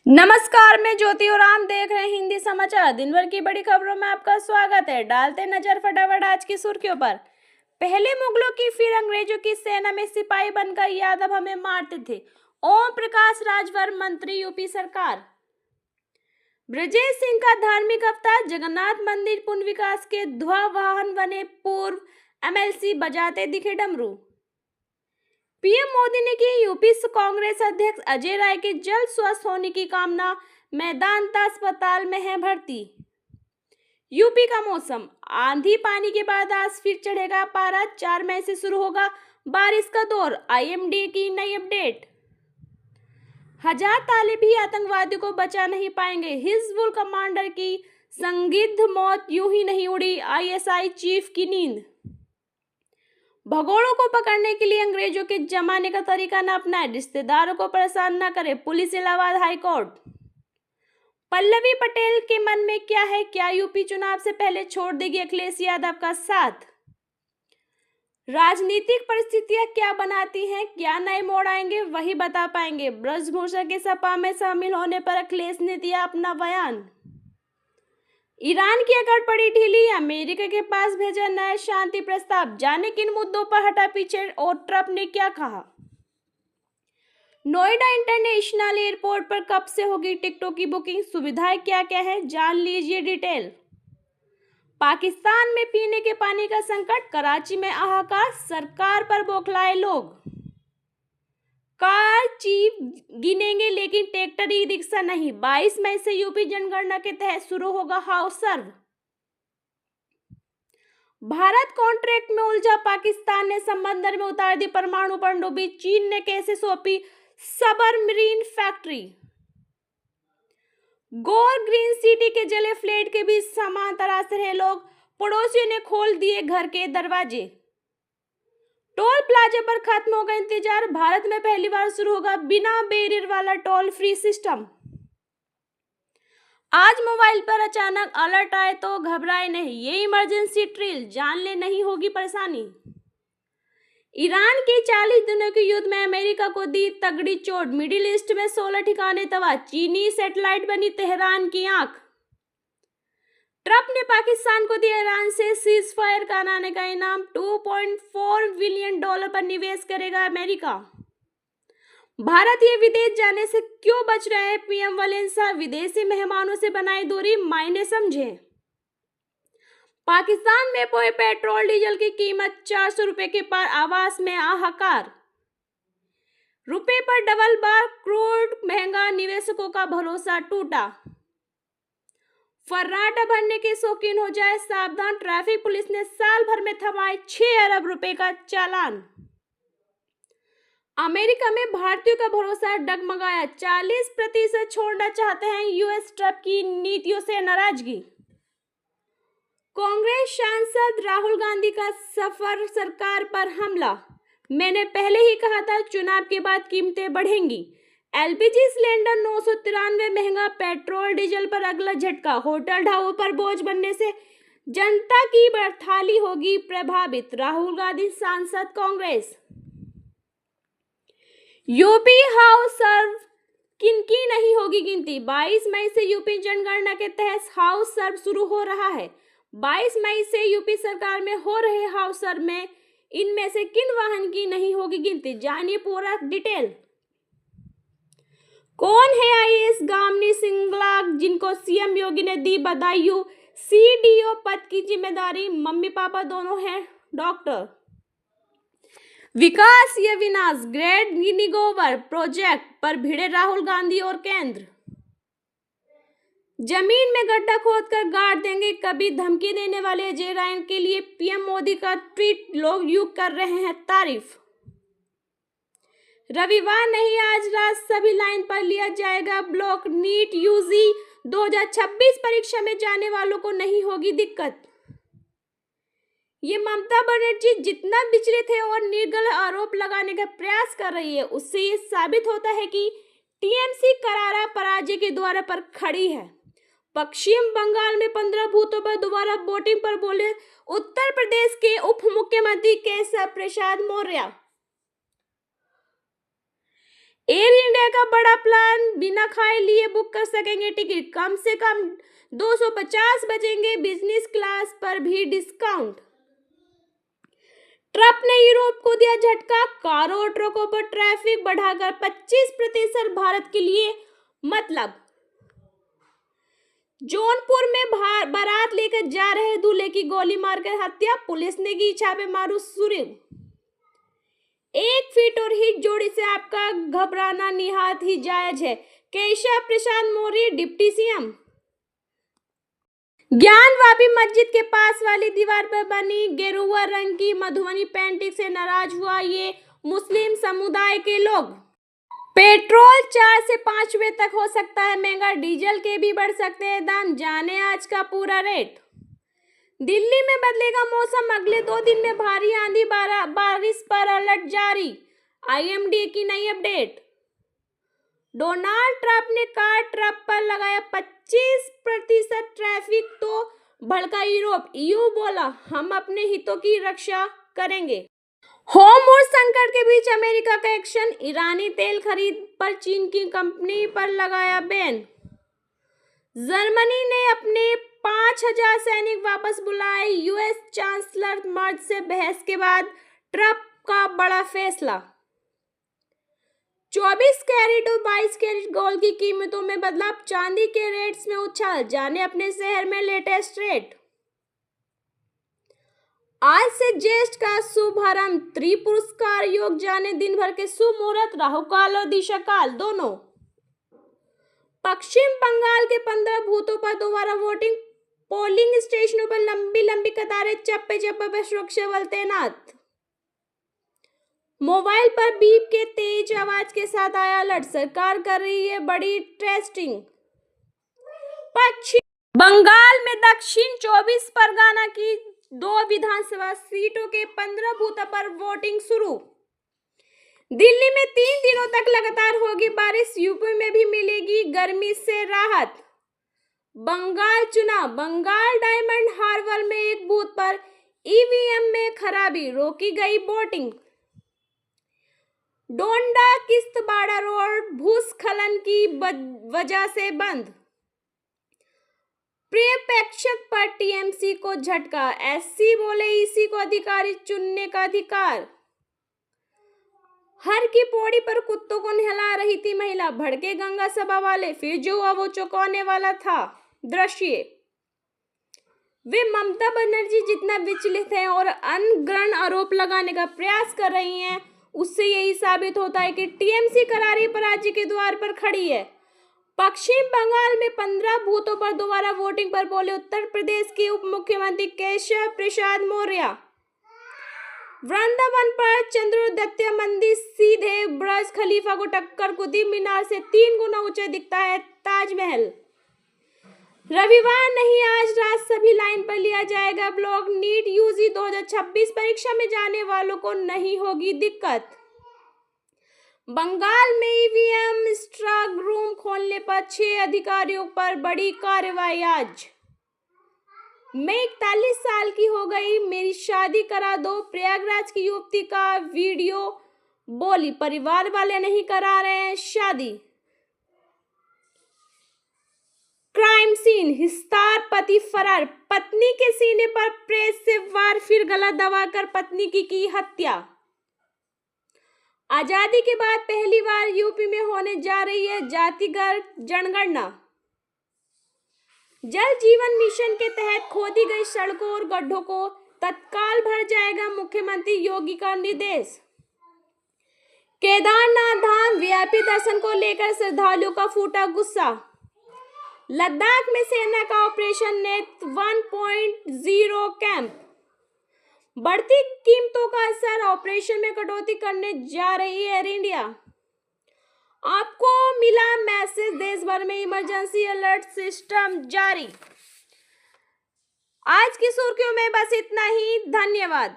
नमस्कार, मैं ज्योति और आप देख रहे हैं हिंदी समाचार। दिन भर की बड़ी खबरों में आपका स्वागत है। डालते नजर फटाफट आज की सुर्खियों पर। पहले मुगलों की फिर अंग्रेजों की सेना में सिपाही बनकर यादव हमें मारते थे। ओम प्रकाश राजभर मंत्री यूपी सरकार। ब्रजेश सिंह का धार्मिक अवतार। जगन्नाथ मंदिर पुनर्विकास के ध्ववाहन बने पूर्व एमएलसी बजाते दिखे डमरू। पीएम मोदी ने की यूपी कांग्रेस अध्यक्ष अजय राय के जल्द स्वस्थ होने की कामना। मेदांता अस्पताल में है भर्ती। यूपी का मौसम। आंधी पानी के बाद आज फिर चढ़ेगा पारा। 4 मई से शुरू होगा बारिश का दौर। आईएमडी की नई अपडेट। हजार ताले भी आतंकवादियों को बचा नहीं पाएंगे। हिजबुल कमांडर की संदिग्ध मौत यूं ही नहीं उड़ी आईएसआई चीफ की नींद। भगोड़ों को पकड़ने के लिए अंग्रेजों के जमाने का तरीका न अपनाए। रिश्तेदारों को परेशान न करे पुलिस। इलाहाबाद हाईकोर्ट। पल्लवी पटेल के मन में क्या है? क्या यूपी चुनाव से पहले छोड़ देगी अखिलेश यादव का साथ? राजनीतिक परिस्थितियां क्या बनाती हैं? क्या नए मोड़ आएंगे? वही बता पाएंगे। ब्रजभूषण के सपा में शामिल होने पर अखिलेश ने दिया अपना बयान। ईरान की अकड़ पड़ी ढीली। अमेरिका के पास भेजा नया शांति प्रस्ताव। जाने किन मुद्दों पर हटा पीछे और ट्रंप ने क्या कहा। नोएडा इंटरनेशनल एयरपोर्ट पर कब से होगी टिकटों की बुकिंग? सुविधाएं क्या क्या है, जान लीजिए डिटेल। पाकिस्तान में पीने के पानी का संकट। कराची में हाहाकार। सरकार पर बौखलाए लोग। कार चीफ गिनेंगे लेकिन ट्रैक्टर ई रिक्शा नहीं। 22 मई से यूपी जनगणना के तहत शुरू होगा हाउस सर्व। भारत कॉन्ट्रैक्ट में उलझा। पाकिस्तान ने समंदर में उतार दी परमाणु पनडुब्बी। चीन ने कैसे सौंपी सबमरीन फैक्ट्री। गोर ग्रीन सिटी के जले फ्लैट के बीच सामान तराश रहे लोग। पड़ोसियों ने खोल दिए घर के दरवाजे। टोल प्लाजा पर खत्म होगा इंतजार। भारत में पहली बार शुरू होगा बिना बैरियर वाला टोल फ्री सिस्टम। आज मोबाइल पर अचानक अलर्ट आए तो घबराए नहीं, ये इमरजेंसी ड्रिल, जान ले नहीं होगी परेशानी। ईरान के 40 दिनों के युद्ध में अमेरिका को दी तगड़ी चोट। मिडिल ईस्ट में 16 ठिकाने तबाह। चीनी सैटेलाइट बनी तेहरान की आंख। ट्रंप ने पाकिस्तान को दिया ईरान से सीज फायर कराने का इनाम। $2.4 बिलियन पर निवेश करेगा अमेरिका। भारतीय विदेश जाने से क्यों बच रहे हैं पीएम वलेंसा? विदेशी मेहमानों से बनाई दूरी, मायने समझे। पाकिस्तान में पेट्रोल डीजल की कीमत 400 रुपए के पार। आवास में हाहाकार। रुपए पर डबल बार क्रूड महंगा। निवेशकों का भरोसा टूटा। फर्राटा भरने के शौकीन हो जाए सावधान। ट्रैफिक पुलिस ने साल भर में थमाए 6 अरब रुपए का चालान। अमेरिका में भारतीयों का भरोसा डगमगाया। 40% छोड़ना चाहते हैं यूएस। ट्रंप की नीतियों से नाराजगी। कांग्रेस सांसद राहुल गांधी का सफर सरकार पर हमला। मैंने पहले ही कहा था चुनाव के बाद कीमतें बढ़ेंगी। एलपीजी सिलेंडर 993 महंगा। पेट्रोल डीजल पर अगला झटका। होटल ढाबों पर बोझ बनने से जनता की बड़थाली होगी प्रभावित। राहुल गांधी सांसद कांग्रेस। यूपी हाउस सर्व किनकी नहीं होगी गिनती। 22 मई से यूपी जनगणना के तहत हाउस सर्व शुरू हो रहा है। 22 मई से यूपी सरकार में हो रहे हाउस सर्व में इनमें से किन वाहन की नहीं होगी गिनती, जानिए पूरा डिटेल। कौन है आईएएस गामिनी सिंगला जिनको सीएम योगी ने दी बधाई? सीडीओ पद की जिम्मेदारी। मम्मी पापा दोनों हैं डॉक्टर। विकास या विनाश। ग्रेट गिनीगोवर प्रोजेक्ट पर भिड़े राहुल गांधी और केंद्र। जमीन में गड्ढा खोदकर गाड़ देंगे। कभी धमकी देने वाले अजय राय के लिए पीएम मोदी का ट्वीट। लोग यूं कर रहे हैं तारीफ। रविवार नहीं आज रात सभी लाइन पर लिया जाएगा ब्लॉक। नीट यूजी 2026 परीक्षा में जाने वालों को नहीं होगी दिक्कत। ये ममता बनर्जी जितना विचलित है और निर्गल आरोप लगाने का प्रयास कर रही है, उससे ये साबित होता है कि टीएमसी करारा पराजय के द्वार पर खड़ी है। पश्चिम बंगाल में 15 बूथों पर दोबारा वोटिंग पर बोले उत्तर प्रदेश के उप मुख्यमंत्री केशव प्रसाद मौर्य। एयर इंडिया का बड़ा प्लान, बिना खाए लिए बुक कर सकेंगे टिकट, कम से कम 250 बचेंगे, बिजनेस क्लास पर भी डिस्काउंट। ट्रंप ने यूरोप को दिया झटका, कारों और ट्रकों पर ट्रैफिक बढ़ाकर 25% भारत के लिए। मतलब जौनपुर में बारात लेकर जा रहे दूल्हे की गोली मारकर हत्या, पुलिस ने की छापेमारी शुरू। 1 फीट और हिट जोड़ी से आपका घबराना निहायत ही जायज है, केशव प्रसाद मौर्य डिप्टी सीएम। ज्ञानवापी मस्जिद के पास वाली दीवार पर बनी गेरुआ रंग की मधुबनी पेंटिंग से नाराज हुआ ये मुस्लिम समुदाय के लोग। पेट्रोल 4 से 5 रुपए तक हो सकता है महंगा, डीजल के भी बढ़ सकते हैं दाम, जाने आज का पूरा रेट। दिल्ली में बदलेगा मौसम, अगले 2 दिन में भारी आंधी बारिश पर अलर्ट जारी, आईएमडी की नई अपडेट। डोनाल्ड ट्रंप ने कार ट्रक पर लगाया 25% ट्रैफिक तो भड़का यूरोप, ईयू बोला हम अपने हितों की रक्षा करेंगे। होर्मुज़ संकट के बीच अमेरिका का एक्शन, ईरानी तेल खरीद पर चीन की कंपनी पर लगाया बैन। जर्मनी ने अपने 5000 सैनिक वापस बुलाए, यूएस चांसलर मर्ज से बहस के बाद ट्रंप का बड़ा फैसला। 24 कैरेट और 22 कैरेट गोल्ड की कीमतों में बदलाव, चांदी के रेट्स में उछाल, जाने अपने शहर में लेटेस्ट रेट। आज से ज्येष्ठ का शुभारंभ, त्रिपुरस्कार योग, जाने दिन भर के शुभ मुहूर्त, राहु काल और दिशा काल दोनों। पश्चिम बंगाल के 15 बूथों पर दोबारा वोटिंग, पोलिंग स्टेशनों पर लंबी लंबी कतारें, चप्पे चप्पे पर सुरक्षा बल तैनात। मोबाइल पर बीप के तेज आवाज के साथ आया अलर्ट, सरकार कर रही है बड़ी टेस्टिंग। पश्चिम बंगाल में दक्षिण 24 परगना की 2 विधानसभा सीटों के 15 बूथों पर वोटिंग शुरू। दिल्ली में 3 दिनों तक लगातार होगी बारिश, यूपी में भी मिलेगी गर्मी से राहत। बंगाल चुनाव, बंगाल डायमंड हार्बर में एक बूथ पर ईवीएम में खराबी, रोकी गई वोटिंग। डोंडा किश्तवाड़ा रोड भूस्खलन की वजह से बंद, प्रिय प्रेक्षक पर टीएमसी को झटका, एससी बोले ईसी को अधिकारी चुनने का अधिकार। हर की पौड़ी पर कुत्तों को नहला रही थी महिला, भड़के गंगा सभा वाले, फिर जो हुआ वो चौंकाने वाला था दृश्य। वे ममता बनर्जी जितना विचलित हैं और अनग्रहण आरोप लगाने का प्रयास कर रही हैं, उससे यही साबित होता है कि टीएमसी करारी पराजय के द्वार पर खड़ी है। पश्चिम बंगाल में 15 बूथों पर दोबारा वोटिंग पर बोले उत्तर प्रदेश के उप मुख्यमंत्री केशव प्रसाद मौर्य। वृंदावन पर चंद्रोदय मंदिर सीधे बुर्ज खलीफा को टक्कर, कुतुब मीनार से 3 गुना ऊंचा दिखता है ताजमहल। रविवार नहीं आज रात सभी लाइन पर लिया जाएगा ब्लॉग, नीट यूजी 2026 परीक्षा में जाने वालों को नहीं होगी दिक्कत। बंगाल में ईवीएम स्ट्रांग रूम खोलने पर 6 अधिकारियों पर बड़ी कार्रवाई आज। मैं 41 साल की हो गई, मेरी शादी करा दो, प्रयागराज की युवती का वीडियो, बोली परिवार वाले नहीं करा रहे हैं शादी। क्राइम सीन, हिस्सार पति फरार, पत्नी के सीने पर प्रेस से वार, फिर गला दबाकर पत्नी की हत्या। आजादी के बाद पहली बार यूपी में होने जा रही है जातिगत जनगणना। जल जीवन मिशन के तहत खोदी गई सड़कों और गड्ढों को तत्काल भर जाएगा, मुख्यमंत्री योगी का निर्देश। केदारनाथ धाम वीआईपी दर्शन को लेकर श्रद्धालुओं का फूटा गुस्सा। लद्दाख में सेना का ऑपरेशन नेट 1.0 कैंप, बढ़ती कीमतों का असर, ऑपरेशन में कटौती करने जा रही है एयर इंडिया। आपको मिला मैसेज, देश भर में इमरजेंसी अलर्ट सिस्टम जारी। आज की सुर्खियों में बस इतना ही, धन्यवाद।